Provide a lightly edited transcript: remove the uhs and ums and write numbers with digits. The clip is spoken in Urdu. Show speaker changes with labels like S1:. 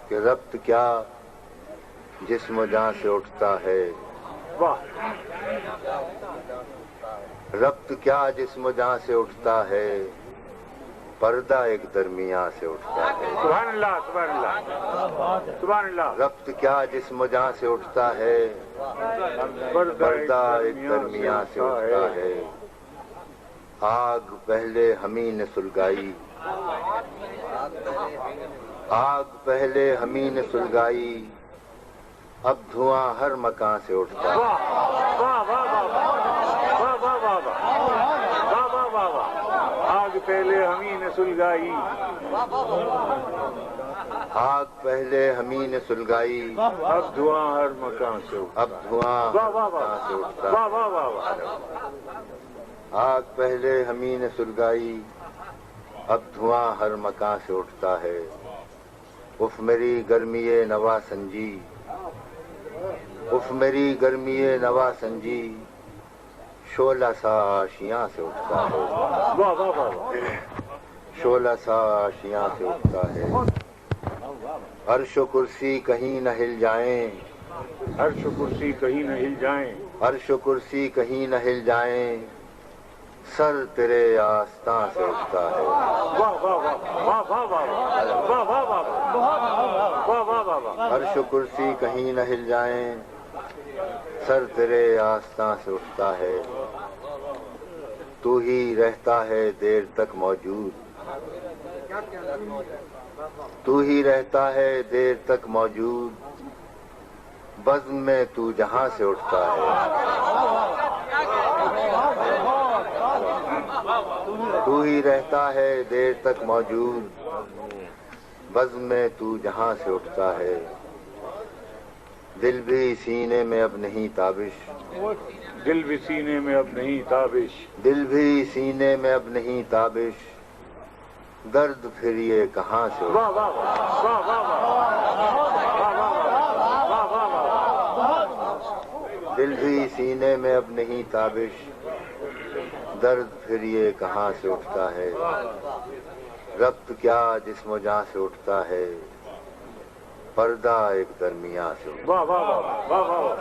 S1: کہ ربط کیا جسم و جاں سے اٹھتا ہے، ربط کیا جسم و جاں سے اٹھتا ہے، پردہ ایک درمیاں سے اٹھتا ہے۔
S2: سبحان اللہ، سبحان اللہ، سبحان اللہ۔
S1: ربط کیا جسم و جاں سے اٹھتا ہے، پردہ ایک درمیاں سے اٹھتا ہے۔ آگ پہلے ہمیں نے سلگائی، آگ پہلے ہمیں نے سلگائی، اب دھواں ہر مکان سے اٹھتا ہے۔
S2: واہ واہ واہ واہ واہ واہ واہ واہ واہ واہ، آگ پہلے ہمیں نے سلگائی،
S1: آگ پہلے ہمیں نے سلگائی،
S2: اب دھواں ہر مکان سے اٹھتا ہے۔
S1: اب دھواں
S2: واہ واہ
S1: مکان سے
S2: واہ
S1: اٹھتا
S2: واہ
S1: ہے۔
S2: واہ واہ واہ۔
S1: آگ پہلے ہمیں نے سلگائی، اب دھواں ہر مکان سے اٹھتا ہے۔ اف میری گرمی نوا سنجی، اف میری گرمی نوا سنجی، شعلہ سا آشیاں سے اٹھتا ہے۔
S2: واہ واہ واہ،
S1: شعلہ سا آشیاں سے اٹھتا ہے۔ عرش و کرسی کہیں نہ ہل جائیں،
S2: عرش و کرسی کہیں نہ ہل جائیں،
S1: عرش و کرسی کہیں نہ ہل جائیں، سر تیرے آستاں سے اٹھتا ہے۔
S2: واہ واہ واہ واہ واہ واہ واہ واہ واہ واہ واہ واہ واہ۔
S1: عرش و کرسی کہیں نہ ہل جائیں، سر تیرے آستاں سے اٹھتا ہے۔ تو ہی رہتا ہے دیر تک موجود، تو ہی رہتا ہے دیر تک موجود، بزم میں تو جہاں سے اٹھتا ہے۔ تو ہی رہتا ہے دیر تک موجود، بزم میں تو جہاں سے اٹھتا ہے۔ دل بھی سینے میں اب نہیں تابش،
S2: دل بھی سینے میں اب نہیں تابش،
S1: دل بھی سینے میں اب نہیں تابش، درد پھر یہ کہاں سے اٹھتا ہے۔
S2: واہ واہ واہ واہ واہ واہ واہ۔
S1: دل بھی سینے میں اب نہیں تابش، درد پھر یہ کہاں سے اٹھتا ہے۔ ربط کیا جسم و جاں سے اٹھتا ہے، پردہ ایک درمیاں سے اٹھتا ہے۔
S2: واہ واہ واہ واہ واہ۔